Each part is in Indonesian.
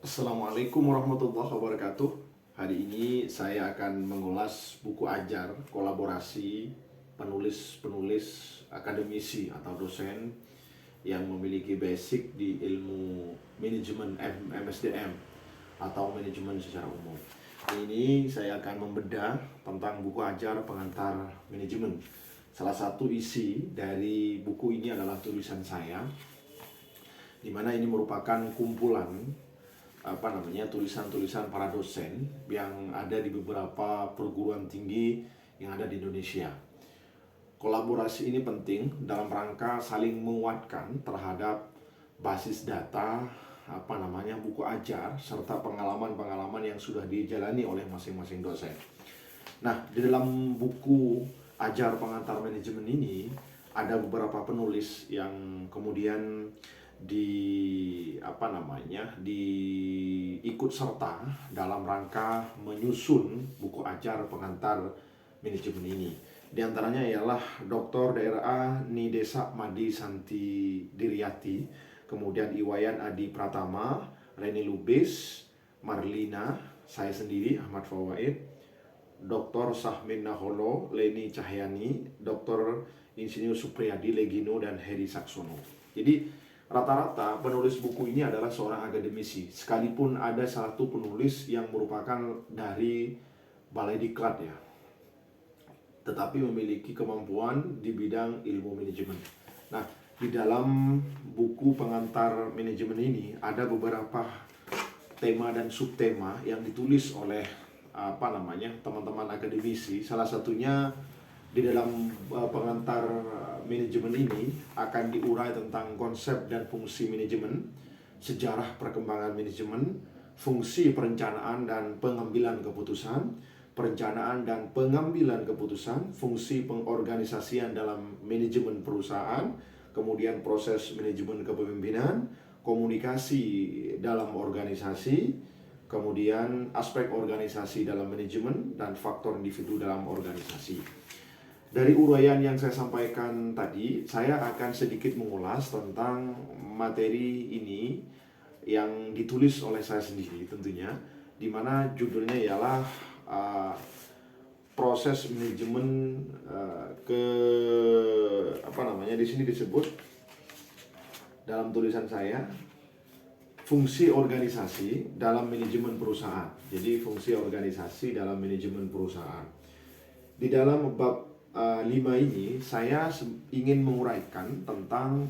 Assalamualaikum warahmatullahi wabarakatuh. Hari ini saya akan mengulas buku ajar kolaborasi penulis-penulis akademisi atau dosen yang memiliki basic di ilmu manajemen MSDM atau manajemen secara umum. Ini saya akan membedah tentang buku ajar pengantar manajemen. Salah satu isi dari buku ini adalah tulisan saya, di mana ini merupakan kumpulan tulisan-tulisan para dosen yang ada di beberapa perguruan tinggi yang ada di Indonesia. Kolaborasi ini penting dalam rangka saling menguatkan terhadap basis data buku ajar serta pengalaman-pengalaman yang sudah dijalani oleh masing-masing dosen. Nah, di dalam buku ajar pengantar manajemen ini ada beberapa penulis yang kemudian diikut serta dalam rangka menyusun buku ajar pengantar manajemen ini. Di antaranya ialah Dr. DRA Nidesa Madi Santi Diryati, kemudian Iwayan Adi Pratama, Reni Lubis, Marlina, saya sendiri Ahmad Fawaid, Dr. Sahmin Naholo, Leni Cahyani, Dr. Insinyur Supriyadi Legino, dan Heri Saksono. Jadi rata-rata penulis buku ini adalah seorang akademisi, sekalipun ada satu penulis yang merupakan dari Balai Diklat ya, tetapi memiliki kemampuan di bidang ilmu manajemen. Nah, di dalam buku pengantar manajemen ini ada beberapa tema dan subtema yang ditulis oleh teman-teman akademisi. Salah satunya di dalam pengantar manajemen ini akan diurai tentang konsep dan fungsi manajemen, sejarah perkembangan manajemen, fungsi perencanaan dan pengambilan keputusan, perencanaan dan pengambilan keputusan, fungsi pengorganisasian dalam manajemen perusahaan, kemudian proses manajemen kepemimpinan, komunikasi dalam organisasi, kemudian aspek organisasi dalam manajemen, dan faktor individu dalam organisasi. Dari uraian yang saya sampaikan tadi, saya akan sedikit mengulas tentang materi ini yang ditulis oleh saya sendiri tentunya, di mana judulnya ialah proses manajemen di sini disebut dalam tulisan saya fungsi organisasi dalam manajemen perusahaan. Jadi fungsi organisasi dalam manajemen perusahaan. Di dalam bab 5 ini saya ingin menguraikan tentang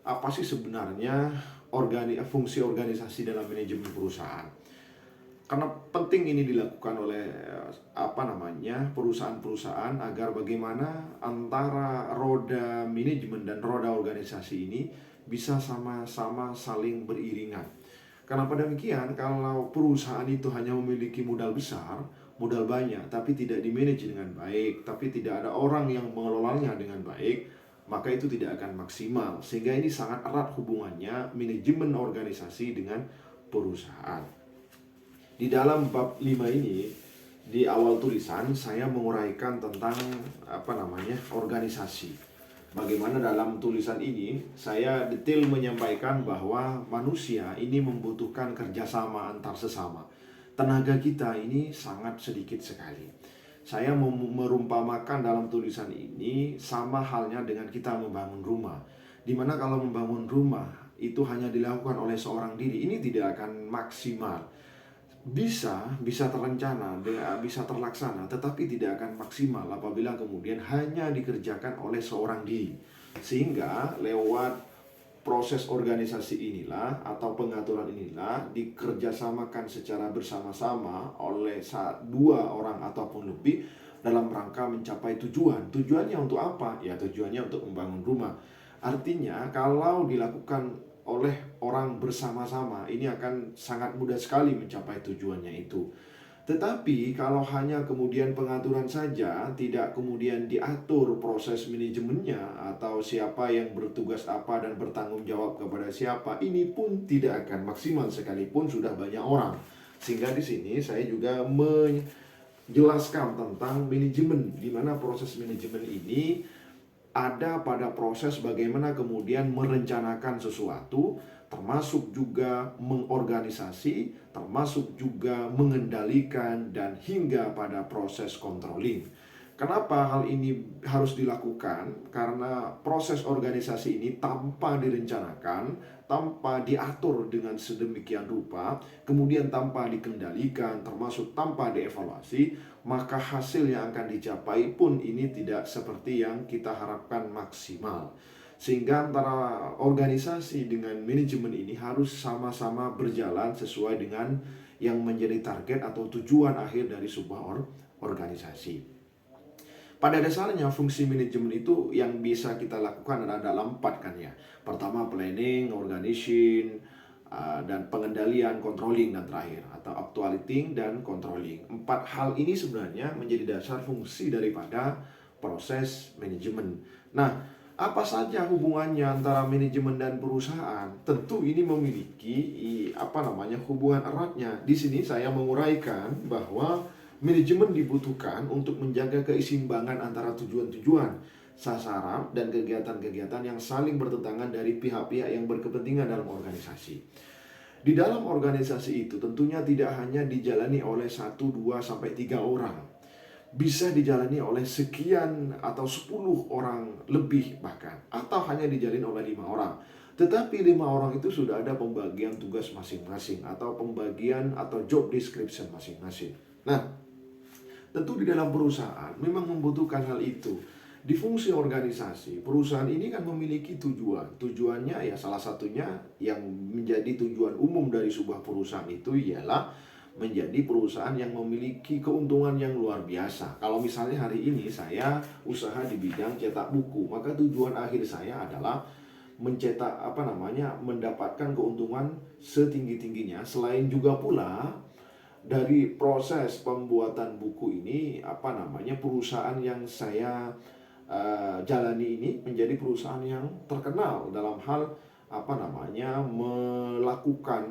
apa sih sebenarnya fungsi organisasi dalam manajemen perusahaan. Karena penting ini dilakukan oleh perusahaan-perusahaan agar bagaimana antara roda manajemen dan roda organisasi ini bisa sama-sama saling beriringan. Karena pada demikian, kalau perusahaan itu hanya memiliki modal besar, modal banyak, tapi tidak dimanage dengan baik, tapi tidak ada orang yang mengelolanya dengan baik, maka itu tidak akan maksimal. Sehingga ini sangat erat hubungannya manajemen organisasi dengan perusahaan. Di dalam bab 5 ini, di awal tulisan saya menguraikan tentang organisasi. Bagaimana dalam tulisan ini saya detail menyampaikan bahwa manusia ini membutuhkan kerjasama antar sesama. Tenaga kita ini sangat sedikit sekali. Saya merumpamakan dalam tulisan ini sama halnya dengan kita membangun rumah. Dimana kalau membangun rumah itu hanya dilakukan oleh seorang diri, ini tidak akan maksimal. Bisa terencana, bisa terlaksana, tetapi tidak akan maksimal apabila kemudian hanya dikerjakan oleh seorang diri. Sehingga lewat proses organisasi inilah atau pengaturan inilah dikerjasamakan secara bersama-sama oleh dua orang ataupun lebih dalam rangka mencapai tujuan. Tujuannya untuk apa? Ya, tujuannya untuk membangun rumah. Artinya kalau dilakukan oleh orang bersama-sama, ini akan sangat mudah sekali mencapai tujuannya itu. Tetapi kalau hanya kemudian pengaturan saja, tidak kemudian diatur proses manajemennya atau siapa yang bertugas apa dan bertanggung jawab kepada siapa, ini pun tidak akan maksimal sekalipun sudah banyak orang. Sehingga di sini saya juga menjelaskan tentang manajemen, di mana proses manajemen ini ada pada proses bagaimana kemudian merencanakan sesuatu, termasuk juga mengorganisasi, termasuk juga mengendalikan, dan hingga pada proses controlling. Kenapa hal ini harus dilakukan? Karena proses organisasi ini tanpa direncanakan, tanpa diatur dengan sedemikian rupa, kemudian tanpa dikendalikan, termasuk tanpa dievaluasi, maka hasil yang akan dicapai pun ini tidak seperti yang kita harapkan maksimal. Sehingga antara organisasi dengan manajemen ini harus sama-sama berjalan sesuai dengan yang menjadi target atau tujuan akhir dari sebuah organisasi. Pada dasarnya fungsi manajemen itu yang bisa kita lakukan ada 4 kan ya. Pertama planning, organizing, dan pengendalian, controlling, dan terakhir atau actuating dan controlling. 4 hal ini sebenarnya menjadi dasar fungsi daripada proses manajemen. Nah, apa saja hubungannya antara manajemen dan perusahaan? Tentu ini memiliki hubungan eratnya. Di sini saya menguraikan bahwa manajemen dibutuhkan untuk menjaga keseimbangan antara tujuan-tujuan, sasaran, dan kegiatan-kegiatan yang saling bertentangan dari pihak-pihak yang berkepentingan dalam organisasi. Di dalam organisasi itu tentunya tidak hanya dijalani oleh 1, 2, sampai 3 orang. Bisa dijalani oleh sekian atau 10 orang lebih bahkan. Atau hanya dijalani oleh 5 orang. Tetapi 5 orang itu sudah ada pembagian tugas masing-masing atau pembagian atau job description masing-masing. Nah, tentu di dalam perusahaan memang membutuhkan hal itu. Di fungsi organisasi, perusahaan ini kan memiliki tujuan. Tujuannya ya salah satunya yang menjadi tujuan umum dari sebuah perusahaan itu ialah menjadi perusahaan yang memiliki keuntungan yang luar biasa. Kalau misalnya hari ini saya usaha di bidang cetak buku, maka tujuan akhir saya adalah mencetak mendapatkan keuntungan setinggi-tingginya. Selain juga pula dari proses pembuatan buku ini, perusahaan yang saya jalani ini menjadi perusahaan yang terkenal dalam hal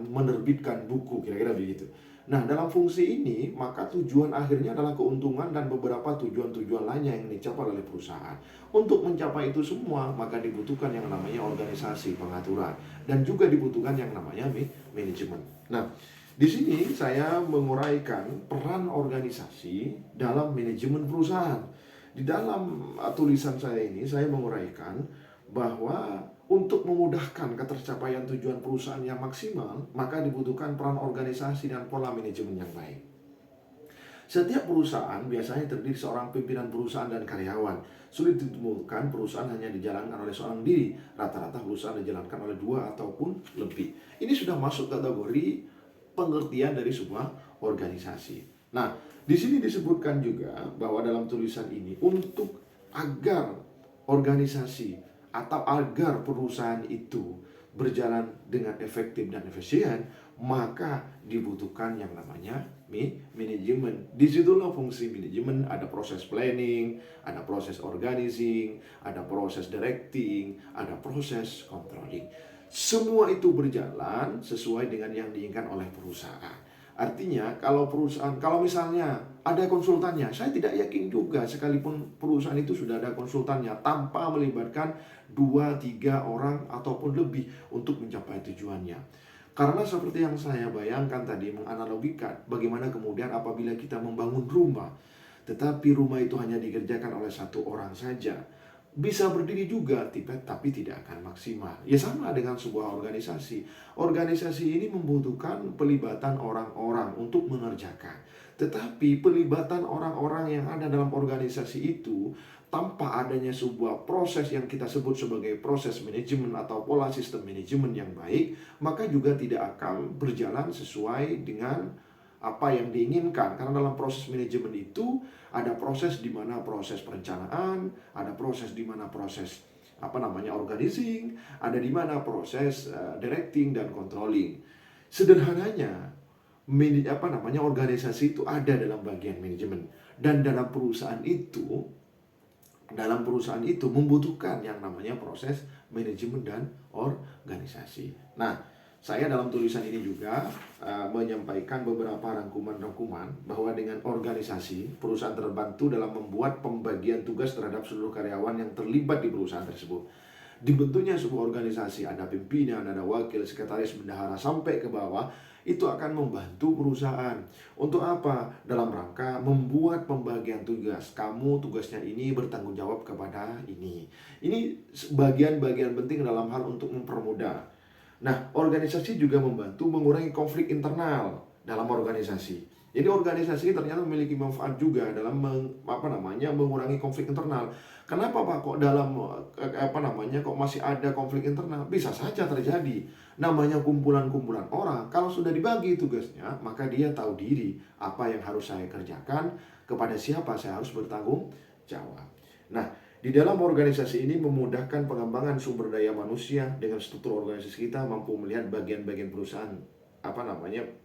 menerbitkan buku, kira-kira begitu. Nah, dalam fungsi ini, maka tujuan akhirnya adalah keuntungan dan beberapa tujuan-tujuan lainnya yang dicapai oleh perusahaan. Untuk mencapai itu semua, maka dibutuhkan yang namanya organisasi, pengaturan, dan juga dibutuhkan yang namanya manajemen. Nah, di sini saya menguraikan peran organisasi dalam manajemen perusahaan. Di dalam tulisan saya ini, saya menguraikan bahwa untuk memudahkan ketercapaian tujuan perusahaan yang maksimal, maka dibutuhkan peran organisasi dan pola manajemen yang baik. Setiap perusahaan biasanya terdiri seorang pimpinan perusahaan dan karyawan. Sulit ditemukan perusahaan hanya dijalankan oleh seorang diri. Rata-rata perusahaan dijalankan oleh 2 ataupun lebih. Ini sudah masuk kategori pengertian dari sebuah organisasi. Nah, di sini disebutkan juga bahwa dalam tulisan ini untuk agar organisasi atau agar perusahaan itu berjalan dengan efektif dan efisien, maka dibutuhkan yang namanya manajemen. Disitulah fungsi manajemen, ada proses planning, ada proses organizing, ada proses directing, ada proses controlling. Semua itu berjalan sesuai dengan yang diinginkan oleh perusahaan. Artinya kalau misalnya ada konsultannya, saya tidak yakin juga sekalipun perusahaan itu sudah ada konsultannya tanpa melibatkan 2-3 orang ataupun lebih untuk mencapai tujuannya. Karena seperti yang saya bayangkan tadi, menganalogikan bagaimana kemudian apabila kita membangun rumah, tetapi rumah itu hanya dikerjakan oleh 1 orang saja, bisa berdiri juga tapi tidak akan maksimal. Ya sama dengan sebuah organisasi. Organisasi ini membutuhkan pelibatan orang-orang untuk mengerjakan. Tetapi pelibatan orang-orang yang ada dalam organisasi itu tanpa adanya sebuah proses yang kita sebut sebagai proses manajemen atau pola sistem manajemen yang baik, maka juga tidak akan berjalan sesuai dengan apa yang diinginkan. Karena dalam proses manajemen itu ada proses di mana proses perencanaan, ada proses di mana proses organizing, ada di mana proses directing dan controlling. Sederhananya organisasi itu ada dalam bagian manajemen, dan dalam perusahaan itu membutuhkan yang namanya proses manajemen dan organisasi. Nah, saya dalam tulisan ini juga menyampaikan beberapa rangkuman-rangkuman bahwa dengan organisasi, perusahaan terbantu dalam membuat pembagian tugas terhadap seluruh karyawan yang terlibat di perusahaan tersebut. dibentuknya sebuah organisasi, ada pimpinan, ada wakil, sekretaris, bendahara, sampai ke bawah, itu akan membantu perusahaan. Untuk apa? Dalam rangka membuat pembagian tugas. Kamu tugasnya ini, bertanggung jawab kepada ini. Ini bagian-bagian penting dalam hal untuk mempermudah. Nah, organisasi juga membantu mengurangi konflik internal dalam organisasi. Jadi organisasi ternyata memiliki manfaat juga dalam mengurangi konflik internal. Kenapa Pak kok dalam kok masih ada konflik internal? Bisa saja terjadi. Namanya kumpulan-kumpulan orang, kalau sudah dibagi tugasnya, maka dia tahu diri apa yang harus saya kerjakan, kepada siapa saya harus bertanggung jawab. Nah, di dalam organisasi ini memudahkan pengembangan sumber daya manusia. Dengan struktur organisasi kita mampu melihat bagian-bagian perusahaan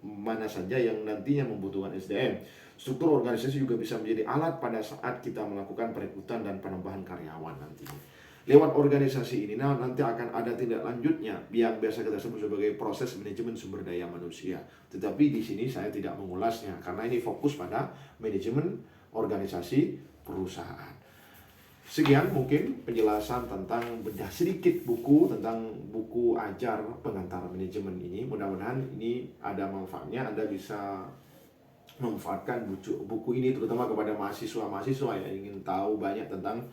mana saja yang nantinya membutuhkan SDM. Struktur organisasi juga bisa menjadi alat pada saat kita melakukan perekrutan dan penambahan karyawan nantinya. Lewat organisasi ini nanti akan ada tindak lanjutnya yang biasa kita sebut sebagai proses manajemen sumber daya manusia. Tetapi di sini saya tidak mengulasnya karena ini fokus pada manajemen organisasi perusahaan. Sekian mungkin penjelasan tentang bedah sedikit buku tentang buku ajar pengantar manajemen ini. Mudah-mudahan ini ada manfaatnya. Anda bisa memanfaatkan buku ini terutama kepada mahasiswa-mahasiswa yang ingin tahu banyak tentang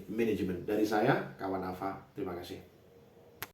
manajemen. Dari saya, kawan Afa, terima kasih.